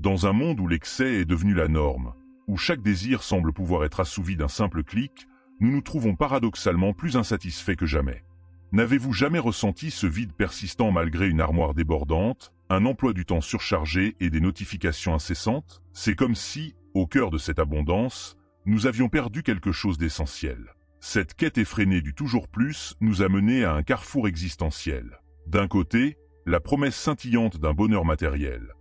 Dans un monde où l'excès est devenu la norme, où chaque désir semble pouvoir être assouvi d'un simple clic, nous nous trouvons paradoxalement plus insatisfaits que jamais. N'avez-vous jamais ressenti ce vide persistant malgré une armoire débordante, un emploi du temps surchargé et des notifications incessantes? C'est comme si, au cœur de cette abondance, nous avions perdu quelque chose d'essentiel. Cette quête effrénée du toujours plus nous a menés à un carrefour existentiel. D'un côté, la promesse scintillante d'un bonheur matériel.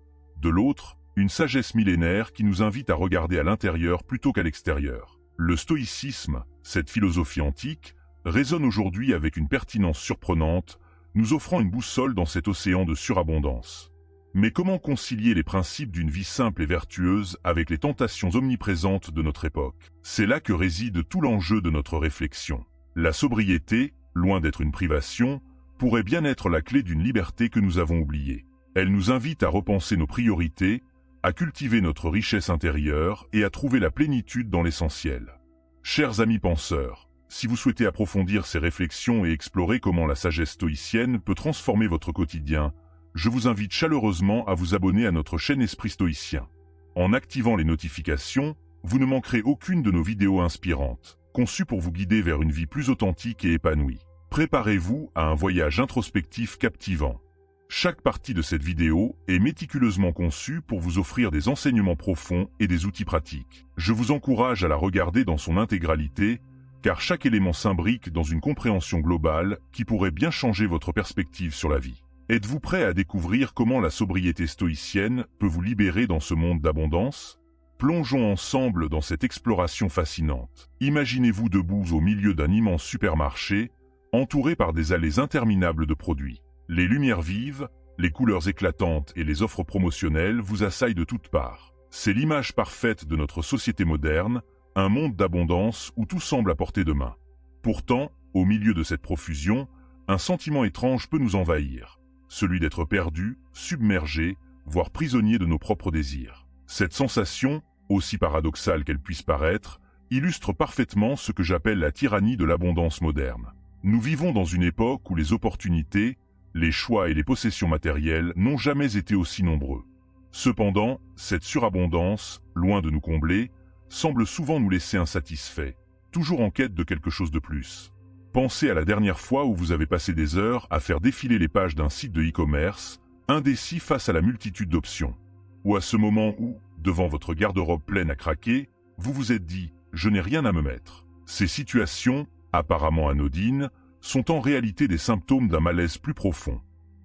De l'autre, une sagesse millénaire qui nous invite à regarder à l'intérieur plutôt qu'à l'extérieur. Le stoïcisme, cette philosophie antique, résonne aujourd'hui avec une pertinence surprenante, nous offrant une boussole dans cet océan de surabondance. Mais comment concilier les principes d'une vie simple et vertueuse avec les tentations omniprésentes de notre époque? C'est là que réside tout l'enjeu de notre réflexion. La sobriété, loin d'être une privation, pourrait bien être la clé d'une liberté que nous avons oubliée. Elle nous invite à repenser nos priorités, à cultiver notre richesse intérieure et à trouver la plénitude dans l'essentiel. Chers amis penseurs, si vous souhaitez approfondir ces réflexions et explorer comment la sagesse stoïcienne peut transformer votre quotidien, je vous invite chaleureusement à vous abonner à notre chaîne Esprit Stoïcien. En activant les notifications, vous ne manquerez aucune de nos vidéos inspirantes, conçues pour vous guider vers une vie plus authentique et épanouie. Préparez-vous à un voyage introspectif captivant. Chaque partie de cette vidéo est méticuleusement conçue pour vous offrir des enseignements profonds et des outils pratiques. Je vous encourage à la regarder dans son intégralité, car chaque élément s'imbrique dans une compréhension globale qui pourrait bien changer votre perspective sur la vie. Êtes-vous prêt à découvrir comment la sobriété stoïcienne peut vous libérer dans ce monde d'abondance? Plongeons ensemble dans cette exploration fascinante. Imaginez-vous debout au milieu d'un immense supermarché, entouré par des allées interminables de produits. Les lumières vives, les couleurs éclatantes et les offres promotionnelles vous assaillent de toutes parts. C'est l'image parfaite de notre société moderne, un monde d'abondance où tout semble à portée de main. Pourtant, au milieu de cette profusion, un sentiment étrange peut nous envahir. Celui d'être perdu, submergé, voire prisonnier de nos propres désirs. Cette sensation, aussi paradoxale qu'elle puisse paraître, illustre parfaitement ce que j'appelle la tyrannie de l'abondance moderne. Nous vivons dans une époque où les opportunités, les choix et les possessions matérielles n'ont jamais été aussi nombreux. Cependant, cette surabondance, loin de nous combler, semble souvent nous laisser insatisfaits, toujours en quête de quelque chose de plus. Pensez à la dernière fois où vous avez passé des heures à faire défiler les pages d'un site de e-commerce, indécis face à la multitude d'options. Ou à ce moment où, devant votre garde-robe pleine à craquer, vous vous êtes dit « je n'ai rien à me mettre ». Ces situations, apparemment anodines, sont en réalité des symptômes d'un malaise plus profond.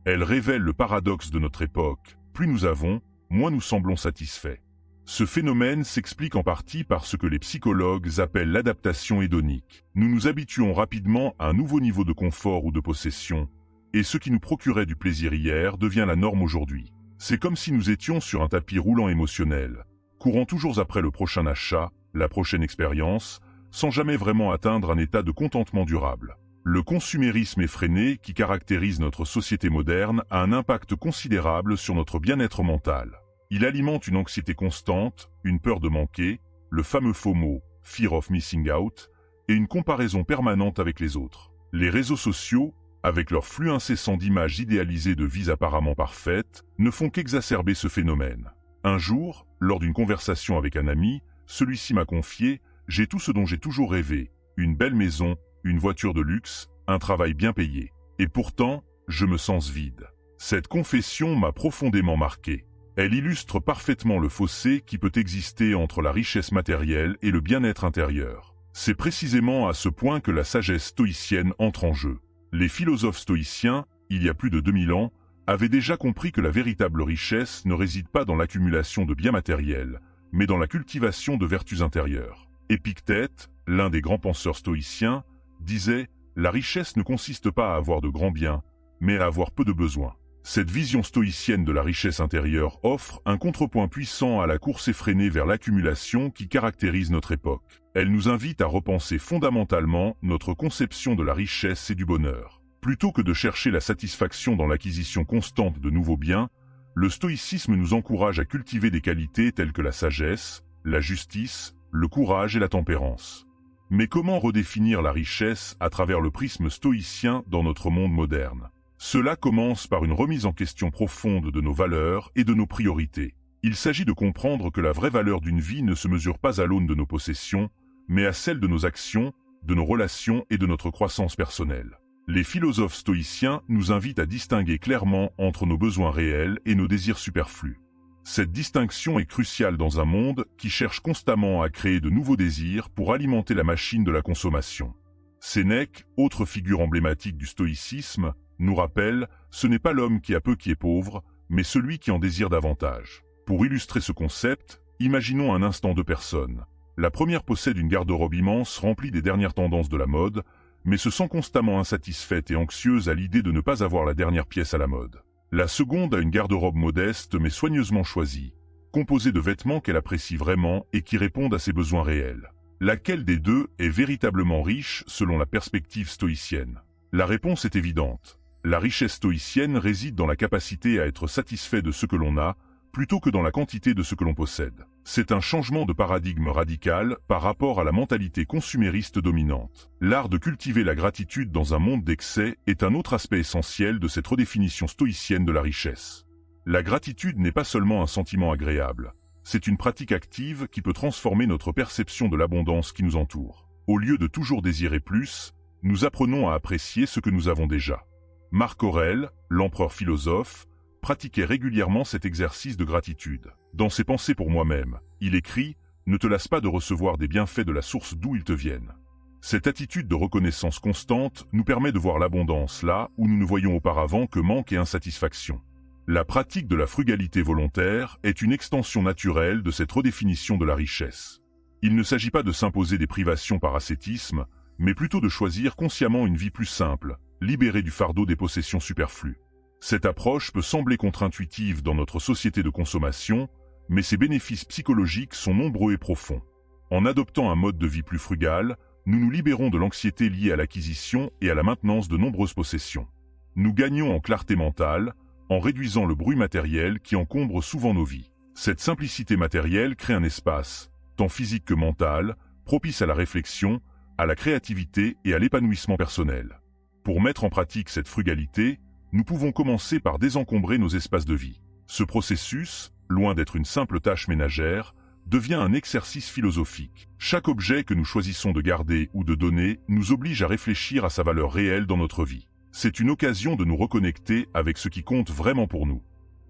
Elles révèlent le paradoxe de notre époque. Plus nous avons, moins nous semblons satisfaits. Ce phénomène s'explique en partie par ce que les psychologues appellent l'adaptation hédonique. Nous nous habituons rapidement à un nouveau niveau de confort ou de possession, et ce qui nous procurait du plaisir hier devient la norme aujourd'hui. C'est comme si nous étions sur un tapis roulant émotionnel, courant toujours après le prochain achat, la prochaine expérience, sans jamais vraiment atteindre un état de contentement durable. Le consumérisme effréné qui caractérise notre société moderne a un impact considérable sur notre bien-être mental. Il alimente une anxiété constante, une peur de manquer, le fameux FOMO, Fear of Missing Out, et une comparaison permanente avec les autres. Les réseaux sociaux, avec leur flux incessant d'images idéalisées de vies apparemment parfaites, ne font qu'exacerber ce phénomène. Un jour, lors d'une conversation avec un ami, celui-ci m'a confié « J'ai tout ce dont j'ai toujours rêvé, une belle maison, une voiture de luxe, un travail bien payé. Et pourtant, je me sens vide. » Cette confession m'a profondément marqué. Elle illustre parfaitement le fossé qui peut exister entre la richesse matérielle et le bien-être intérieur. C'est précisément à ce point que la sagesse stoïcienne entre en jeu. Les philosophes stoïciens, il y a plus de 2000 ans, avaient déjà compris que la véritable richesse ne réside pas dans l'accumulation de biens matériels, mais dans la cultivation de vertus intérieures. Épictète, l'un des grands penseurs stoïciens, disait « La richesse ne consiste pas à avoir de grands biens, mais à avoir peu de besoins ». Cette vision stoïcienne de la richesse intérieure offre un contrepoint puissant à la course effrénée vers l'accumulation qui caractérise notre époque. Elle nous invite à repenser fondamentalement notre conception de la richesse et du bonheur. Plutôt que de chercher la satisfaction dans l'acquisition constante de nouveaux biens, le stoïcisme nous encourage à cultiver des qualités telles que la sagesse, la justice, le courage et la tempérance. Mais comment redéfinir la richesse à travers le prisme stoïcien dans notre monde moderne? Cela commence par une remise en question profonde de nos valeurs et de nos priorités. Il s'agit de comprendre que la vraie valeur d'une vie ne se mesure pas à l'aune de nos possessions, mais à celle de nos actions, de nos relations et de notre croissance personnelle. Les philosophes stoïciens nous invitent à distinguer clairement entre nos besoins réels et nos désirs superflus. Cette distinction est cruciale dans un monde qui cherche constamment à créer de nouveaux désirs pour alimenter la machine de la consommation. Sénèque, autre figure emblématique du stoïcisme, nous rappelle « Ce n'est pas l'homme qui a peu qui est pauvre, mais celui qui en désire davantage ». Pour illustrer ce concept, imaginons un instant deux personnes. La première possède une garde-robe immense remplie des dernières tendances de la mode, mais se sent constamment insatisfaite et anxieuse à l'idée de ne pas avoir la dernière pièce à la mode. La seconde a une garde-robe modeste mais soigneusement choisie, composée de vêtements qu'elle apprécie vraiment et qui répondent à ses besoins réels. Laquelle des deux est véritablement riche selon la perspective stoïcienne? La réponse est évidente. La richesse stoïcienne réside dans la capacité à être satisfait de ce que l'on a, plutôt que dans la quantité de ce que l'on possède. C'est un changement de paradigme radical par rapport à la mentalité consumériste dominante. L'art de cultiver la gratitude dans un monde d'excès est un autre aspect essentiel de cette redéfinition stoïcienne de la richesse. La gratitude n'est pas seulement un sentiment agréable, c'est une pratique active qui peut transformer notre perception de l'abondance qui nous entoure. Au lieu de toujours désirer plus, nous apprenons à apprécier ce que nous avons déjà. Marc Aurèle, l'empereur philosophe, pratiquait régulièrement cet exercice de gratitude. Dans ses pensées pour moi-même, il écrit « Ne te lasse pas de recevoir des bienfaits de la source d'où ils te viennent ». Cette attitude de reconnaissance constante nous permet de voir l'abondance là où nous ne voyions auparavant que manque et insatisfaction. La pratique de la frugalité volontaire est une extension naturelle de cette redéfinition de la richesse. Il ne s'agit pas de s'imposer des privations par ascétisme, mais plutôt de choisir consciemment une vie plus simple, libérée du fardeau des possessions superflues. Cette approche peut sembler contre-intuitive dans notre société de consommation, mais ses bénéfices psychologiques sont nombreux et profonds. En adoptant un mode de vie plus frugal, nous nous libérons de l'anxiété liée à l'acquisition et à la maintenance de nombreuses possessions. Nous gagnons en clarté mentale, en réduisant le bruit matériel qui encombre souvent nos vies. Cette simplicité matérielle crée un espace, tant physique que mental, propice à la réflexion, à la créativité et à l'épanouissement personnel. Pour mettre en pratique cette frugalité, nous pouvons commencer par désencombrer nos espaces de vie. Ce processus, loin d'être une simple tâche ménagère, devient un exercice philosophique. Chaque objet que nous choisissons de garder ou de donner nous oblige à réfléchir à sa valeur réelle dans notre vie. C'est une occasion de nous reconnecter avec ce qui compte vraiment pour nous.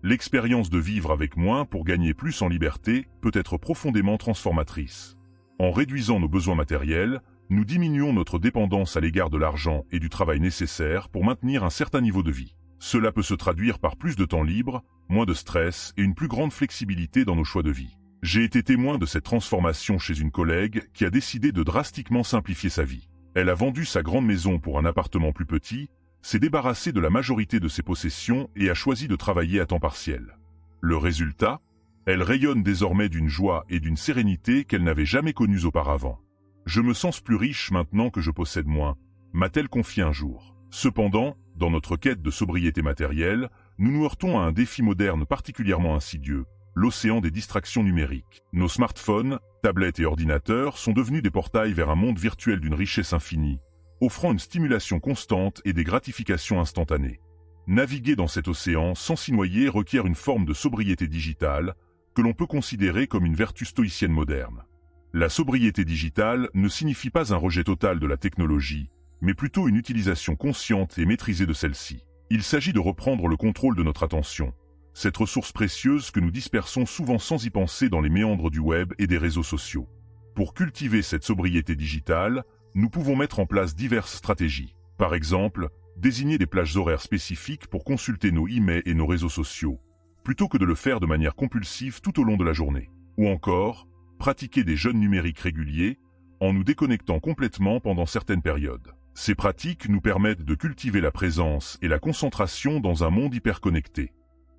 L'expérience de vivre avec moins pour gagner plus en liberté peut être profondément transformatrice. En réduisant nos besoins matériels, nous diminuons notre dépendance à l'égard de l'argent et du travail nécessaire pour maintenir un certain niveau de vie. Cela peut se traduire par plus de temps libre, moins de stress et une plus grande flexibilité dans nos choix de vie. J'ai été témoin de cette transformation chez une collègue qui a décidé de drastiquement simplifier sa vie. Elle a vendu sa grande maison pour un appartement plus petit, s'est débarrassée de la majorité de ses possessions et a choisi de travailler à temps partiel. Le résultat? Elle rayonne désormais d'une joie et d'une sérénité qu'elle n'avait jamais connues auparavant. « Je me sens plus riche maintenant que je possède moins », m'a-t-elle confié un jour. Cependant, dans notre quête de sobriété matérielle, nous nous heurtons à un défi moderne particulièrement insidieux, l'océan des distractions numériques. Nos smartphones, tablettes et ordinateurs sont devenus des portails vers un monde virtuel d'une richesse infinie, offrant une stimulation constante et des gratifications instantanées. Naviguer dans cet océan sans s'y noyer requiert une forme de sobriété digitale, que l'on peut considérer comme une vertu stoïcienne moderne. La sobriété digitale ne signifie pas un rejet total de la technologie, mais plutôt une utilisation consciente et maîtrisée de celle-ci. Il s'agit de reprendre le contrôle de notre attention, cette ressource précieuse que nous dispersons souvent sans y penser dans les méandres du web et des réseaux sociaux. Pour cultiver cette sobriété digitale, nous pouvons mettre en place diverses stratégies. Par exemple, désigner des plages horaires spécifiques pour consulter nos emails et nos réseaux sociaux, plutôt que de le faire de manière compulsive tout au long de la journée. Ou encore, pratiquer des jeûnes numériques réguliers, en nous déconnectant complètement pendant certaines périodes. Ces pratiques nous permettent de cultiver la présence et la concentration dans un monde hyperconnecté.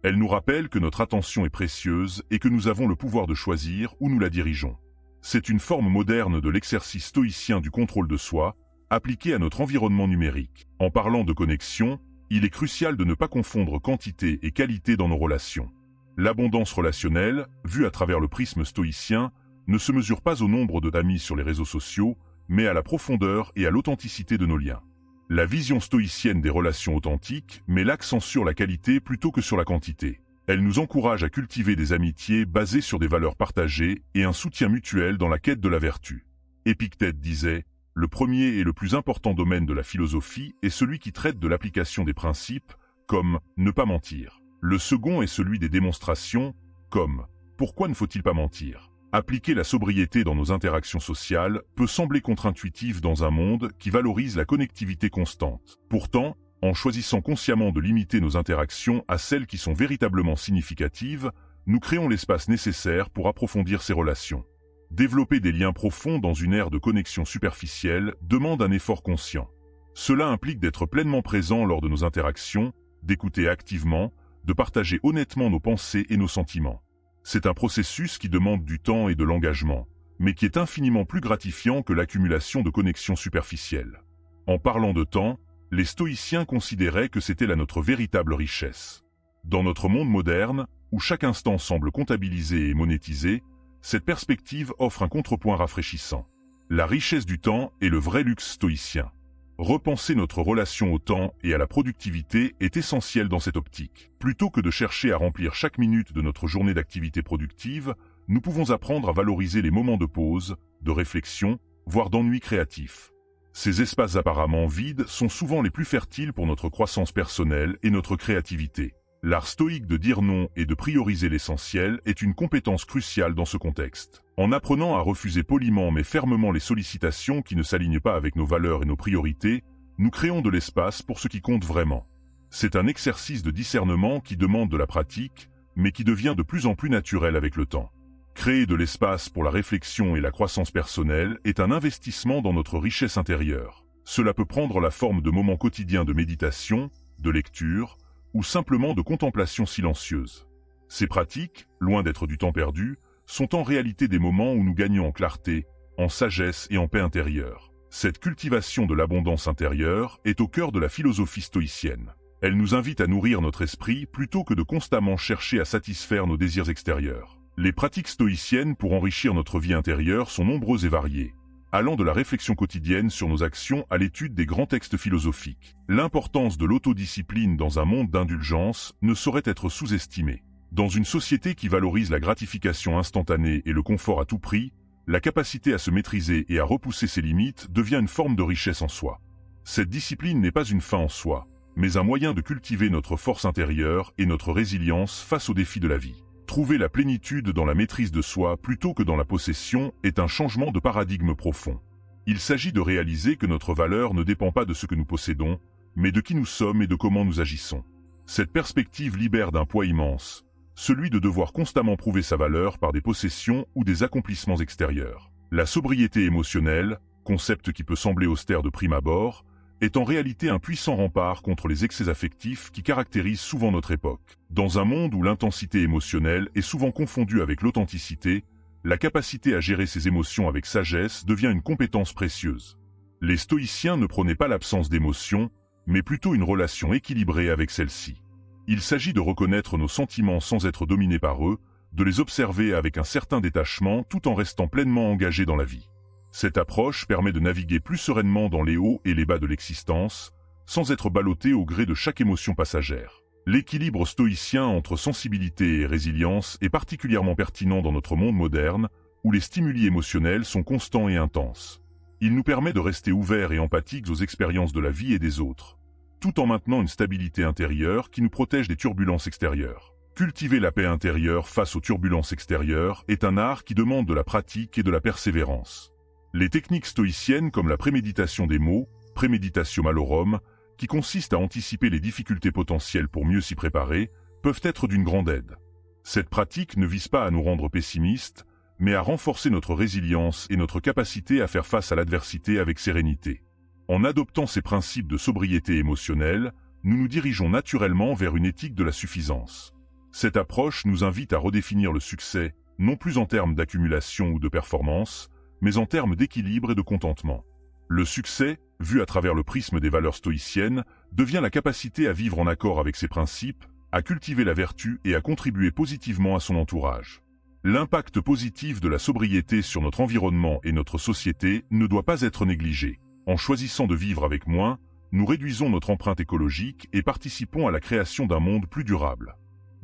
Elles nous rappellent que notre attention est précieuse et que nous avons le pouvoir de choisir où nous la dirigeons. C'est une forme moderne de l'exercice stoïcien du contrôle de soi, appliqué à notre environnement numérique. En parlant de connexion, il est crucial de ne pas confondre quantité et qualité dans nos relations. L'abondance relationnelle, vue à travers le prisme stoïcien, ne se mesure pas au nombre d'amis sur les réseaux sociaux, mais à la profondeur et à l'authenticité de nos liens. La vision stoïcienne des relations authentiques met l'accent sur la qualité plutôt que sur la quantité. Elle nous encourage à cultiver des amitiés basées sur des valeurs partagées et un soutien mutuel dans la quête de la vertu. Épictète disait « Le premier et le plus important domaine de la philosophie est celui qui traite de l'application des principes, comme « ne pas mentir ». Le second est celui des démonstrations, comme « pourquoi ne faut-il pas mentir ?» Appliquer la sobriété dans nos interactions sociales peut sembler contre-intuitif dans un monde qui valorise la connectivité constante. Pourtant, en choisissant consciemment de limiter nos interactions à celles qui sont véritablement significatives, nous créons l'espace nécessaire pour approfondir ces relations. Développer des liens profonds dans une ère de connexion superficielle demande un effort conscient. Cela implique d'être pleinement présent lors de nos interactions, d'écouter activement, de partager honnêtement nos pensées et nos sentiments. C'est un processus qui demande du temps et de l'engagement, mais qui est infiniment plus gratifiant que l'accumulation de connexions superficielles. En parlant de temps, les stoïciens considéraient que c'était là notre véritable richesse. Dans notre monde moderne, où chaque instant semble comptabilisé et monétisé, cette perspective offre un contrepoint rafraîchissant. La richesse du temps est le vrai luxe stoïcien. Repenser notre relation au temps et à la productivité est essentiel dans cette optique. Plutôt que de chercher à remplir chaque minute de notre journée d'activité productive, nous pouvons apprendre à valoriser les moments de pause, de réflexion, voire d'ennui créatif. Ces espaces apparemment vides sont souvent les plus fertiles pour notre croissance personnelle et notre créativité. L'art stoïque de dire non et de prioriser l'essentiel est une compétence cruciale dans ce contexte. En apprenant à refuser poliment mais fermement les sollicitations qui ne s'alignent pas avec nos valeurs et nos priorités, nous créons de l'espace pour ce qui compte vraiment. C'est un exercice de discernement qui demande de la pratique, mais qui devient de plus en plus naturel avec le temps. Créer de l'espace pour la réflexion et la croissance personnelle est un investissement dans notre richesse intérieure. Cela peut prendre la forme de moments quotidiens de méditation, de lecture, ou simplement de contemplation silencieuse. Ces pratiques, loin d'être du temps perdu, sont en réalité des moments où nous gagnons en clarté, en sagesse et en paix intérieure. Cette cultivation de l'abondance intérieure est au cœur de la philosophie stoïcienne. Elle nous invite à nourrir notre esprit plutôt que de constamment chercher à satisfaire nos désirs extérieurs. Les pratiques stoïciennes pour enrichir notre vie intérieure sont nombreuses et variées, allant de la réflexion quotidienne sur nos actions à l'étude des grands textes philosophiques. L'importance de l'autodiscipline dans un monde d'indulgence ne saurait être sous-estimée. Dans une société qui valorise la gratification instantanée et le confort à tout prix, la capacité à se maîtriser et à repousser ses limites devient une forme de richesse en soi. Cette discipline n'est pas une fin en soi, mais un moyen de cultiver notre force intérieure et notre résilience face aux défis de la vie. Trouver la plénitude dans la maîtrise de soi plutôt que dans la possession est un changement de paradigme profond. Il s'agit de réaliser que notre valeur ne dépend pas de ce que nous possédons, mais de qui nous sommes et de comment nous agissons. Cette perspective libère d'un poids immense, celui de devoir constamment prouver sa valeur par des possessions ou des accomplissements extérieurs. La sobriété émotionnelle, concept qui peut sembler austère de prime abord, est en réalité un puissant rempart contre les excès affectifs qui caractérisent souvent notre époque. Dans un monde où l'intensité émotionnelle est souvent confondue avec l'authenticité, la capacité à gérer ses émotions avec sagesse devient une compétence précieuse. Les stoïciens ne prônaient pas l'absence d'émotions, mais plutôt une relation équilibrée avec celles-ci. Il s'agit de reconnaître nos sentiments sans être dominés par eux, de les observer avec un certain détachement tout en restant pleinement engagé dans la vie. Cette approche permet de naviguer plus sereinement dans les hauts et les bas de l'existence, sans être ballotté au gré de chaque émotion passagère. L'équilibre stoïcien entre sensibilité et résilience est particulièrement pertinent dans notre monde moderne, où les stimuli émotionnels sont constants et intenses. Il nous permet de rester ouverts et empathiques aux expériences de la vie et des autres, tout en maintenant une stabilité intérieure qui nous protège des turbulences extérieures. Cultiver la paix intérieure face aux turbulences extérieures est un art qui demande de la pratique et de la persévérance. Les techniques stoïciennes comme la préméditation des mots, préméditatio malorum, qui consiste à anticiper les difficultés potentielles pour mieux s'y préparer, peuvent être d'une grande aide. Cette pratique ne vise pas à nous rendre pessimistes, mais à renforcer notre résilience et notre capacité à faire face à l'adversité avec sérénité. En adoptant ces principes de sobriété émotionnelle, nous nous dirigeons naturellement vers une éthique de la suffisance. Cette approche nous invite à redéfinir le succès, non plus en termes d'accumulation ou de performance, mais en termes d'équilibre et de contentement. Le succès, vu à travers le prisme des valeurs stoïciennes, devient la capacité à vivre en accord avec ses principes, à cultiver la vertu et à contribuer positivement à son entourage. L'impact positif de la sobriété sur notre environnement et notre société ne doit pas être négligé. En choisissant de vivre avec moins, nous réduisons notre empreinte écologique et participons à la création d'un monde plus durable.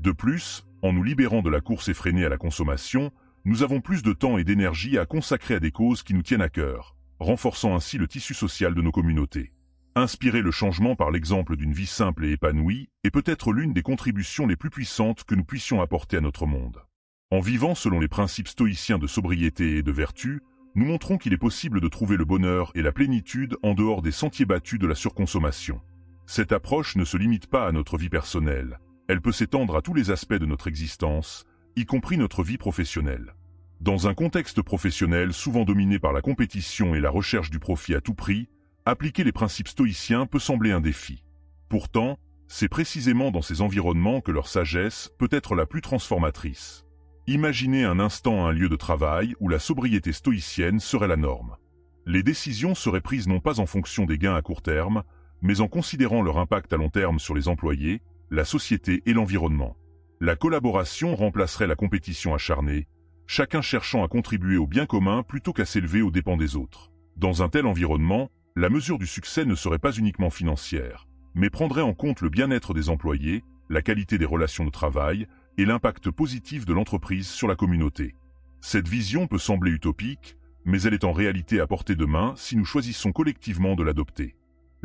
De plus, en nous libérant de la course effrénée à la consommation, nous avons plus de temps et d'énergie à consacrer à des causes qui nous tiennent à cœur, renforçant ainsi le tissu social de nos communautés. Inspirer le changement par l'exemple d'une vie simple et épanouie est peut-être l'une des contributions les plus puissantes que nous puissions apporter à notre monde. En vivant selon les principes stoïciens de sobriété et de vertu, nous montrons qu'il est possible de trouver le bonheur et la plénitude en dehors des sentiers battus de la surconsommation. Cette approche ne se limite pas à notre vie personnelle, elle peut s'étendre à tous les aspects de notre existence, y compris notre vie professionnelle. Dans un contexte professionnel souvent dominé par la compétition et la recherche du profit à tout prix, appliquer les principes stoïciens peut sembler un défi. Pourtant, c'est précisément dans ces environnements que leur sagesse peut être la plus transformatrice. Imaginez un instant un lieu de travail où la sobriété stoïcienne serait la norme. Les décisions seraient prises non pas en fonction des gains à court terme, mais en considérant leur impact à long terme sur les employés, la société et l'environnement. La collaboration remplacerait la compétition acharnée, chacun cherchant à contribuer au bien commun plutôt qu'à s'élever aux dépens des autres. Dans un tel environnement, la mesure du succès ne serait pas uniquement financière, mais prendrait en compte le bien-être des employés, la qualité des relations de travail et l'impact positif de l'entreprise sur la communauté. Cette vision peut sembler utopique, mais elle est en réalité à portée de main si nous choisissons collectivement de l'adopter.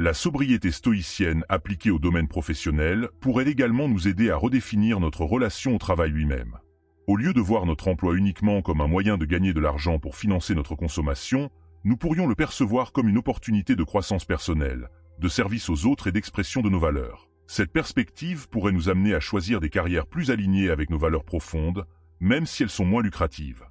La sobriété stoïcienne appliquée au domaine professionnel pourrait également nous aider à redéfinir notre relation au travail lui-même. Au lieu de voir notre emploi uniquement comme un moyen de gagner de l'argent pour financer notre consommation, nous pourrions le percevoir comme une opportunité de croissance personnelle, de service aux autres et d'expression de nos valeurs. Cette perspective pourrait nous amener à choisir des carrières plus alignées avec nos valeurs profondes, même si elles sont moins lucratives.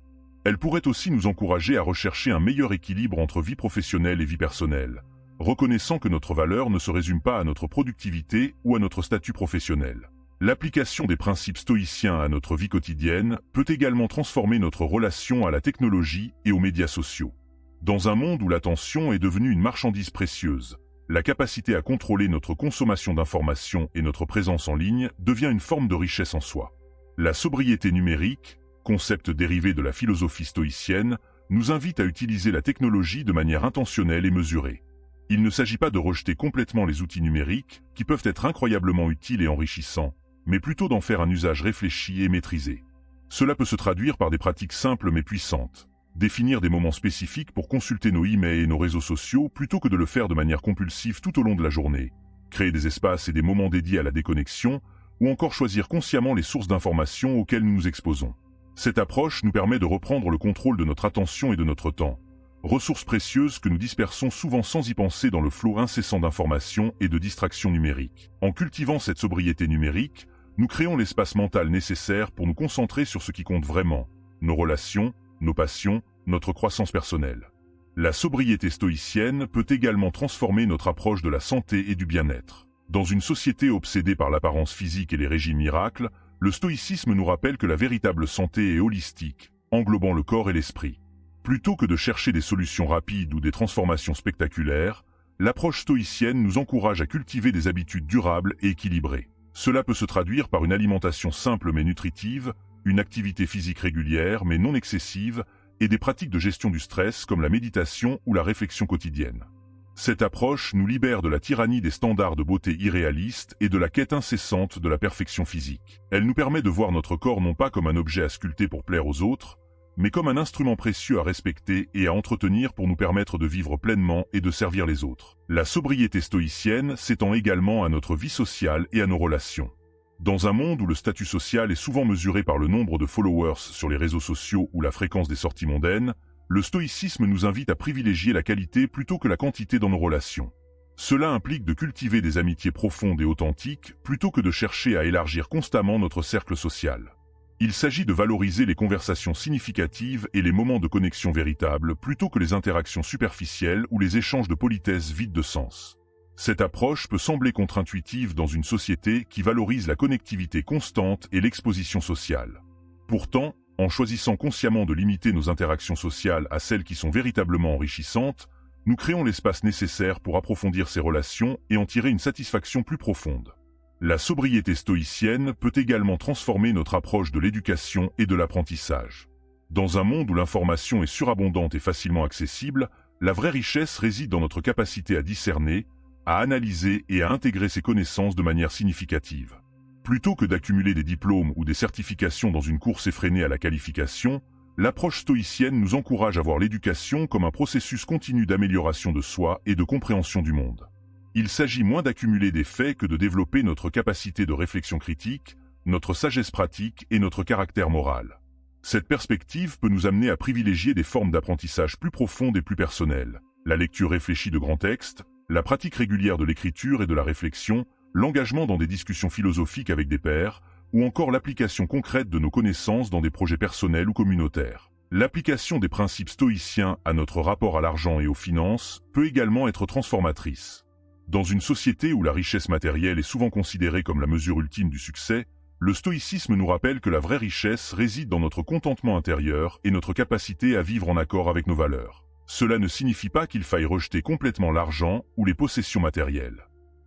Elle pourrait aussi nous encourager à rechercher un meilleur équilibre entre vie professionnelle et vie personnelle, reconnaissant que notre valeur ne se résume pas à notre productivité ou à notre statut professionnel. L'application des principes stoïciens à notre vie quotidienne peut également transformer notre relation à la technologie et aux médias sociaux. Dans un monde où l'attention est devenue une marchandise précieuse, la capacité à contrôler notre consommation d'informations et notre présence en ligne devient une forme de richesse en soi. La sobriété numérique, concept dérivé de la philosophie stoïcienne, nous invite à utiliser la technologie de manière intentionnelle et mesurée. Il ne s'agit pas de rejeter complètement les outils numériques, qui peuvent être incroyablement utiles et enrichissants, mais plutôt d'en faire un usage réfléchi et maîtrisé. Cela peut se traduire par des pratiques simples mais puissantes. Définir des moments spécifiques pour consulter nos emails et nos réseaux sociaux plutôt que de le faire de manière compulsive tout au long de la journée. Créer des espaces et des moments dédiés à la déconnexion, ou encore choisir consciemment les sources d'informations auxquelles nous nous exposons. Cette approche nous permet de reprendre le contrôle de notre attention et de notre temps, ressources précieuses que nous dispersons souvent sans y penser dans le flot incessant d'informations et de distractions numériques. En cultivant cette sobriété numérique, nous créons l'espace mental nécessaire pour nous concentrer sur ce qui compte vraiment, nos relations, nos passions, notre croissance personnelle. La sobriété stoïcienne peut également transformer notre approche de la santé et du bien-être. Dans une société obsédée par l'apparence physique et les régimes miracles, le stoïcisme nous rappelle que la véritable santé est holistique, englobant le corps et l'esprit. Plutôt que de chercher des solutions rapides ou des transformations spectaculaires, l'approche stoïcienne nous encourage à cultiver des habitudes durables et équilibrées. Cela peut se traduire par une alimentation simple mais nutritive, une activité physique régulière mais non excessive, et des pratiques de gestion du stress comme la méditation ou la réflexion quotidienne. Cette approche nous libère de la tyrannie des standards de beauté irréalistes et de la quête incessante de la perfection physique. Elle nous permet de voir notre corps non pas comme un objet à sculpter pour plaire aux autres, mais comme un instrument précieux à respecter et à entretenir pour nous permettre de vivre pleinement et de servir les autres. La sobriété stoïcienne s'étend également à notre vie sociale et à nos relations. Dans un monde où le statut social est souvent mesuré par le nombre de followers sur les réseaux sociaux ou la fréquence des sorties mondaines, le stoïcisme nous invite à privilégier la qualité plutôt que la quantité dans nos relations. Cela implique de cultiver des amitiés profondes et authentiques plutôt que de chercher à élargir constamment notre cercle social. Il s'agit de valoriser les conversations significatives et les moments de connexion véritables plutôt que les interactions superficielles ou les échanges de politesse vides de sens. Cette approche peut sembler contre-intuitive dans une société qui valorise la connectivité constante et l'exposition sociale. Pourtant, en choisissant consciemment de limiter nos interactions sociales à celles qui sont véritablement enrichissantes, nous créons l'espace nécessaire pour approfondir ces relations et en tirer une satisfaction plus profonde. La sobriété stoïcienne peut également transformer notre approche de l'éducation et de l'apprentissage. Dans un monde où l'information est surabondante et facilement accessible, la vraie richesse réside dans notre capacité à discerner, à analyser et à intégrer ces connaissances de manière significative. Plutôt que d'accumuler des diplômes ou des certifications dans une course effrénée à la qualification, l'approche stoïcienne nous encourage à voir l'éducation comme un processus continu d'amélioration de soi et de compréhension du monde. Il s'agit moins d'accumuler des faits que de développer notre capacité de réflexion critique, notre sagesse pratique et notre caractère moral. Cette perspective peut nous amener à privilégier des formes d'apprentissage plus profondes et plus personnelles, la lecture réfléchie de grands textes, la pratique régulière de l'écriture et de la réflexion, l'engagement dans des discussions philosophiques avec des pairs, ou encore l'application concrète de nos connaissances dans des projets personnels ou communautaires. L'application des principes stoïciens à notre rapport à l'argent et aux finances peut également être transformatrice. Dans une société où la richesse matérielle est souvent considérée comme la mesure ultime du succès, le stoïcisme nous rappelle que la vraie richesse réside dans notre contentement intérieur et notre capacité à vivre en accord avec nos valeurs. Cela ne signifie pas qu'il faille rejeter complètement l'argent ou les possessions matérielles.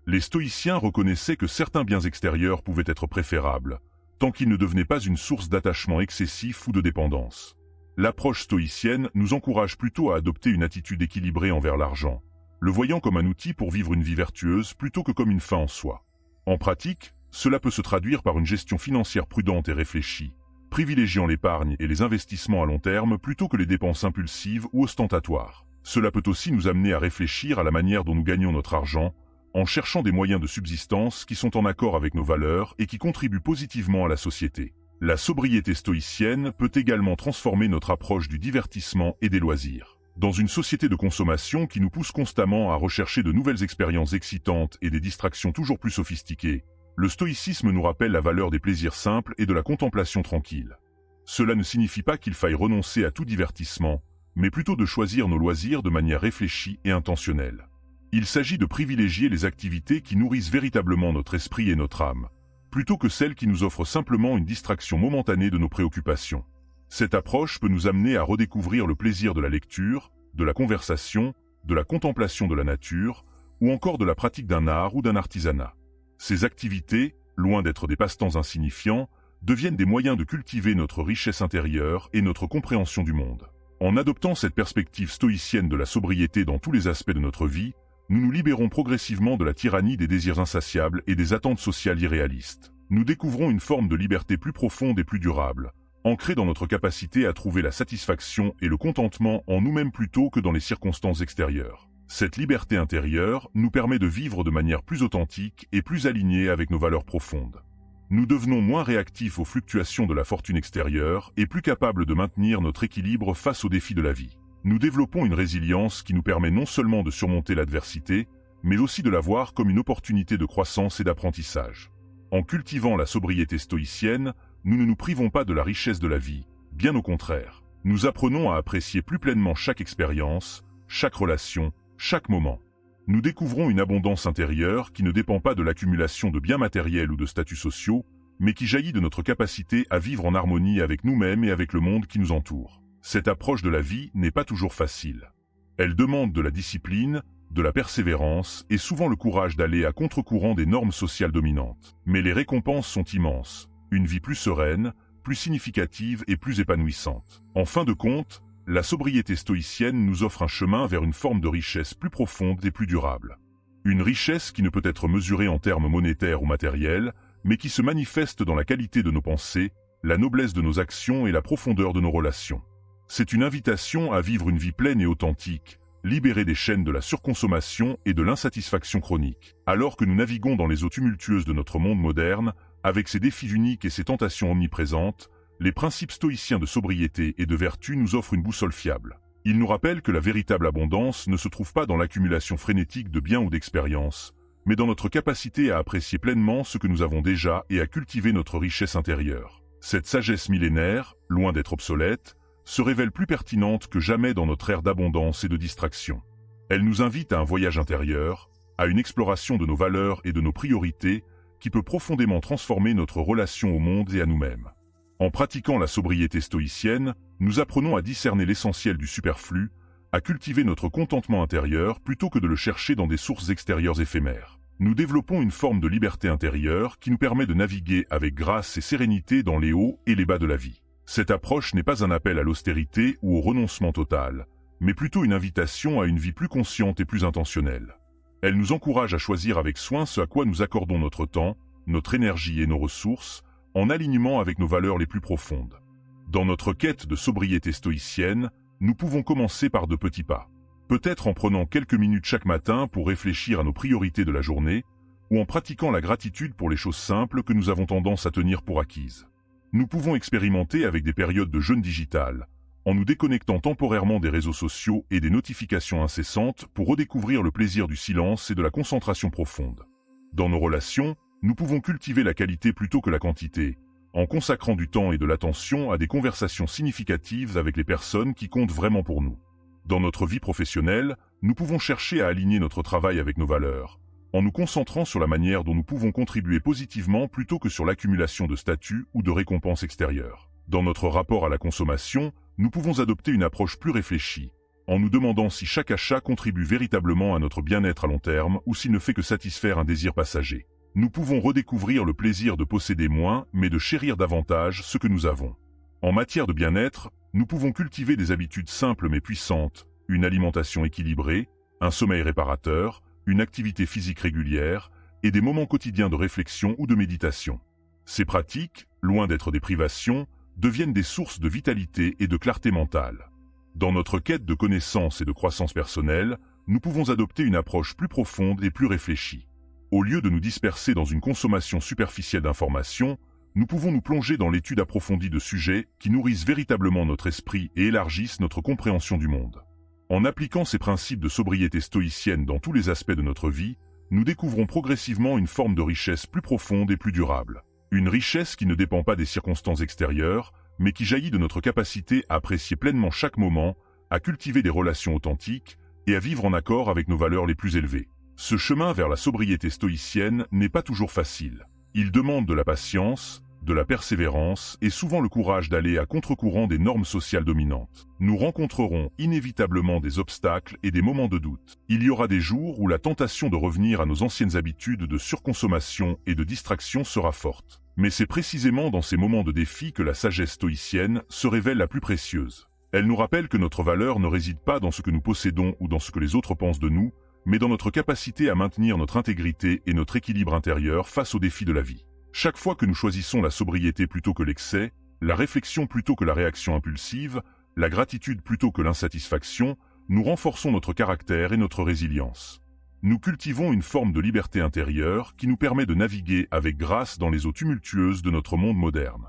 Les stoïciens reconnaissaient que certains biens extérieurs pouvaient être préférables, tant qu'ils ne devenaient pas une source d'attachement excessif ou de dépendance. L'approche stoïcienne nous encourage plutôt à adopter une attitude équilibrée envers l'argent, le voyant comme un outil pour vivre une vie vertueuse plutôt que comme une fin en soi. En pratique, cela peut se traduire par une gestion financière prudente et réfléchie, privilégiant l'épargne et les investissements à long terme plutôt que les dépenses impulsives ou ostentatoires. Cela peut aussi nous amener à réfléchir à la manière dont nous gagnons notre argent, en cherchant des moyens de subsistance qui sont en accord avec nos valeurs et qui contribuent positivement à la société. La sobriété stoïcienne peut également transformer notre approche du divertissement et des loisirs. Dans une société de consommation qui nous pousse constamment à rechercher de nouvelles expériences excitantes et des distractions toujours plus sophistiquées, le stoïcisme nous rappelle la valeur des plaisirs simples et de la contemplation tranquille. Cela ne signifie pas qu'il faille renoncer à tout divertissement, mais plutôt de choisir nos loisirs de manière réfléchie et intentionnelle. Il s'agit de privilégier les activités qui nourrissent véritablement notre esprit et notre âme, plutôt que celles qui nous offrent simplement une distraction momentanée de nos préoccupations. Cette approche peut nous amener à redécouvrir le plaisir de la lecture, de la conversation, de la contemplation de la nature, ou encore de la pratique d'un art ou d'un artisanat. Ces activités, loin d'être des passe-temps insignifiants, deviennent des moyens de cultiver notre richesse intérieure et notre compréhension du monde. En adoptant cette perspective stoïcienne de la sobriété dans tous les aspects de notre vie, nous nous libérons progressivement de la tyrannie des désirs insatiables et des attentes sociales irréalistes. Nous découvrons une forme de liberté plus profonde et plus durable, ancrée dans notre capacité à trouver la satisfaction et le contentement en nous-mêmes plutôt que dans les circonstances extérieures. Cette liberté intérieure nous permet de vivre de manière plus authentique et plus alignée avec nos valeurs profondes. Nous devenons moins réactifs aux fluctuations de la fortune extérieure et plus capables de maintenir notre équilibre face aux défis de la vie. Nous développons une résilience qui nous permet non seulement de surmonter l'adversité, mais aussi de la voir comme une opportunité de croissance et d'apprentissage. En cultivant la sobriété stoïcienne, nous ne nous privons pas de la richesse de la vie, bien au contraire. Nous apprenons à apprécier plus pleinement chaque expérience, chaque relation, chaque moment. Nous découvrons une abondance intérieure qui ne dépend pas de l'accumulation de biens matériels ou de statuts sociaux, mais qui jaillit de notre capacité à vivre en harmonie avec nous-mêmes et avec le monde qui nous entoure. Cette approche de la vie n'est pas toujours facile. Elle demande de la discipline, de la persévérance et souvent le courage d'aller à contre-courant des normes sociales dominantes. Mais les récompenses sont immenses, une vie plus sereine, plus significative et plus épanouissante. En fin de compte, la sobriété stoïcienne nous offre un chemin vers une forme de richesse plus profonde et plus durable. Une richesse qui ne peut être mesurée en termes monétaires ou matériels, mais qui se manifeste dans la qualité de nos pensées, la noblesse de nos actions et la profondeur de nos relations. C'est une invitation à vivre une vie pleine et authentique, libérée des chaînes de la surconsommation et de l'insatisfaction chronique. Alors que nous naviguons dans les eaux tumultueuses de notre monde moderne, avec ses défis uniques et ses tentations omniprésentes, les principes stoïciens de sobriété et de vertu nous offrent une boussole fiable. Ils nous rappellent que la véritable abondance ne se trouve pas dans l'accumulation frénétique de biens ou d'expériences, mais dans notre capacité à apprécier pleinement ce que nous avons déjà et à cultiver notre richesse intérieure. Cette sagesse millénaire, loin d'être obsolète, se révèle plus pertinente que jamais dans notre ère d'abondance et de distraction. Elle nous invite à un voyage intérieur, à une exploration de nos valeurs et de nos priorités, qui peut profondément transformer notre relation au monde et à nous-mêmes. En pratiquant la sobriété stoïcienne, nous apprenons à discerner l'essentiel du superflu, à cultiver notre contentement intérieur plutôt que de le chercher dans des sources extérieures éphémères. Nous développons une forme de liberté intérieure qui nous permet de naviguer avec grâce et sérénité dans les hauts et les bas de la vie. Cette approche n'est pas un appel à l'austérité ou au renoncement total, mais plutôt une invitation à une vie plus consciente et plus intentionnelle. Elle nous encourage à choisir avec soin ce à quoi nous accordons notre temps, notre énergie et nos ressources, en alignement avec nos valeurs les plus profondes. Dans notre quête de sobriété stoïcienne, nous pouvons commencer par de petits pas. Peut-être en prenant quelques minutes chaque matin pour réfléchir à nos priorités de la journée, ou en pratiquant la gratitude pour les choses simples que nous avons tendance à tenir pour acquises. Nous pouvons expérimenter avec des périodes de jeûne digital, en nous déconnectant temporairement des réseaux sociaux et des notifications incessantes pour redécouvrir le plaisir du silence et de la concentration profonde. Dans nos relations, nous pouvons cultiver la qualité plutôt que la quantité, en consacrant du temps et de l'attention à des conversations significatives avec les personnes qui comptent vraiment pour nous. Dans notre vie professionnelle, nous pouvons chercher à aligner notre travail avec nos valeurs, en nous concentrant sur la manière dont nous pouvons contribuer positivement plutôt que sur l'accumulation de statuts ou de récompenses extérieures. Dans notre rapport à la consommation, nous pouvons adopter une approche plus réfléchie, en nous demandant si chaque achat contribue véritablement à notre bien-être à long terme ou s'il ne fait que satisfaire un désir passager. Nous pouvons redécouvrir le plaisir de posséder moins, mais de chérir davantage ce que nous avons. En matière de bien-être, nous pouvons cultiver des habitudes simples mais puissantes, une alimentation équilibrée, un sommeil réparateur, une activité physique régulière et des moments quotidiens de réflexion ou de méditation. Ces pratiques, loin d'être des privations, deviennent des sources de vitalité et de clarté mentale. Dans notre quête de connaissance et de croissance personnelle, nous pouvons adopter une approche plus profonde et plus réfléchie. Au lieu de nous disperser dans une consommation superficielle d'informations, nous pouvons nous plonger dans l'étude approfondie de sujets qui nourrissent véritablement notre esprit et élargissent notre compréhension du monde. En appliquant ces principes de sobriété stoïcienne dans tous les aspects de notre vie, nous découvrons progressivement une forme de richesse plus profonde et plus durable. Une richesse qui ne dépend pas des circonstances extérieures, mais qui jaillit de notre capacité à apprécier pleinement chaque moment, à cultiver des relations authentiques et à vivre en accord avec nos valeurs les plus élevées. Ce chemin vers la sobriété stoïcienne n'est pas toujours facile. Il demande de la patience, de la persévérance et souvent le courage d'aller à contre-courant des normes sociales dominantes. Nous rencontrerons inévitablement des obstacles et des moments de doute. Il y aura des jours où la tentation de revenir à nos anciennes habitudes de surconsommation et de distraction sera forte. Mais c'est précisément dans ces moments de défi que la sagesse stoïcienne se révèle la plus précieuse. Elle nous rappelle que notre valeur ne réside pas dans ce que nous possédons ou dans ce que les autres pensent de nous, mais dans notre capacité à maintenir notre intégrité et notre équilibre intérieur face aux défis de la vie. Chaque fois que nous choisissons la sobriété plutôt que l'excès, la réflexion plutôt que la réaction impulsive, la gratitude plutôt que l'insatisfaction, nous renforçons notre caractère et notre résilience. Nous cultivons une forme de liberté intérieure qui nous permet de naviguer avec grâce dans les eaux tumultueuses de notre monde moderne.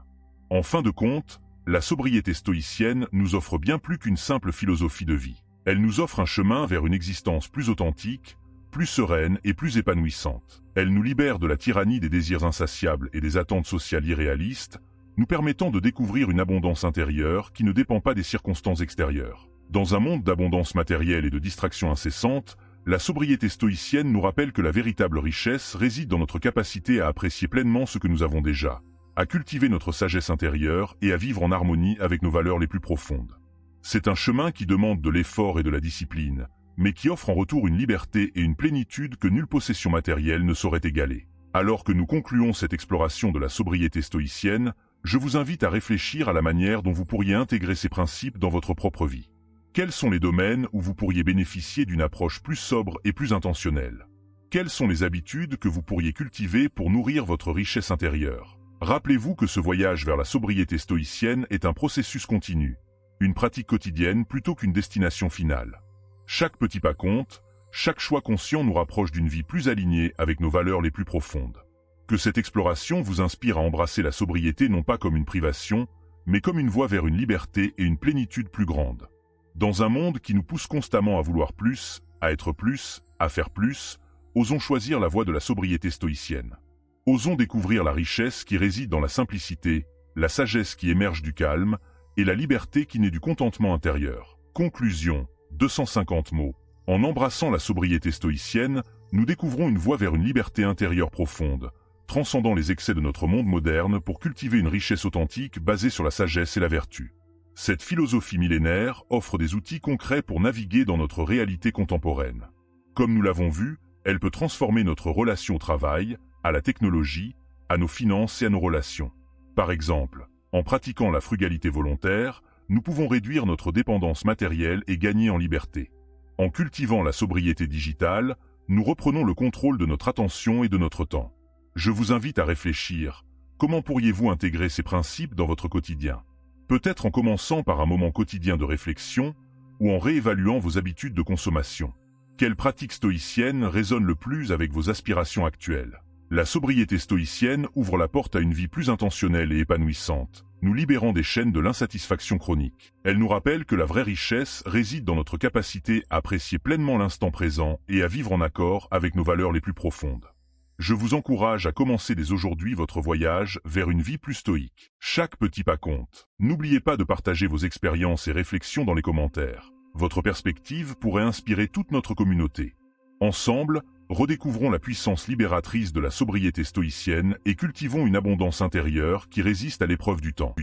En fin de compte, la sobriété stoïcienne nous offre bien plus qu'une simple philosophie de vie. Elle nous offre un chemin vers une existence plus authentique, plus sereine et plus épanouissante. Elle nous libère de la tyrannie des désirs insatiables et des attentes sociales irréalistes, nous permettant de découvrir une abondance intérieure qui ne dépend pas des circonstances extérieures. Dans un monde d'abondance matérielle et de distractions incessantes, la sobriété stoïcienne nous rappelle que la véritable richesse réside dans notre capacité à apprécier pleinement ce que nous avons déjà, à cultiver notre sagesse intérieure et à vivre en harmonie avec nos valeurs les plus profondes. C'est un chemin qui demande de l'effort et de la discipline, mais qui offre en retour une liberté et une plénitude que nulle possession matérielle ne saurait égaler. Alors que nous concluons cette exploration de la sobriété stoïcienne, je vous invite à réfléchir à la manière dont vous pourriez intégrer ces principes dans votre propre vie. Quels sont les domaines où vous pourriez bénéficier d'une approche plus sobre et plus intentionnelle? Quelles sont les habitudes que vous pourriez cultiver pour nourrir votre richesse intérieure? Rappelez-vous que ce voyage vers la sobriété stoïcienne est un processus continu, une pratique quotidienne plutôt qu'une destination finale. Chaque petit pas compte, chaque choix conscient nous rapproche d'une vie plus alignée avec nos valeurs les plus profondes. Que cette exploration vous inspire à embrasser la sobriété non pas comme une privation, mais comme une voie vers une liberté et une plénitude plus grande. Dans un monde qui nous pousse constamment à vouloir plus, à être plus, à faire plus, osons choisir la voie de la sobriété stoïcienne. Osons découvrir la richesse qui réside dans la simplicité, la sagesse qui émerge du calme, et la liberté qui naît du contentement intérieur. Conclusion, 250 mots. En embrassant la sobriété stoïcienne, nous découvrons une voie vers une liberté intérieure profonde, transcendant les excès de notre monde moderne pour cultiver une richesse authentique basée sur la sagesse et la vertu. Cette philosophie millénaire offre des outils concrets pour naviguer dans notre réalité contemporaine. Comme nous l'avons vu, elle peut transformer notre relation au travail, à la technologie, à nos finances et à nos relations. Par exemple, en pratiquant la frugalité volontaire, nous pouvons réduire notre dépendance matérielle et gagner en liberté. En cultivant la sobriété digitale, nous reprenons le contrôle de notre attention et de notre temps. Je vous invite à réfléchir. Comment pourriez-vous intégrer ces principes dans votre quotidien? Peut-être en commençant par un moment quotidien de réflexion ou en réévaluant vos habitudes de consommation. Quelle pratique stoïcienne résonne le plus avec vos aspirations actuelles? La sobriété stoïcienne ouvre la porte à une vie plus intentionnelle et épanouissante, nous libérant des chaînes de l'insatisfaction chronique. Elle nous rappelle que la vraie richesse réside dans notre capacité à apprécier pleinement l'instant présent et à vivre en accord avec nos valeurs les plus profondes. Je vous encourage à commencer dès aujourd'hui votre voyage vers une vie plus stoïque. Chaque petit pas compte. N'oubliez pas de partager vos expériences et réflexions dans les commentaires. Votre perspective pourrait inspirer toute notre communauté. Ensemble, redécouvrons la puissance libératrice de la sobriété stoïcienne et cultivons une abondance intérieure qui résiste à l'épreuve du temps.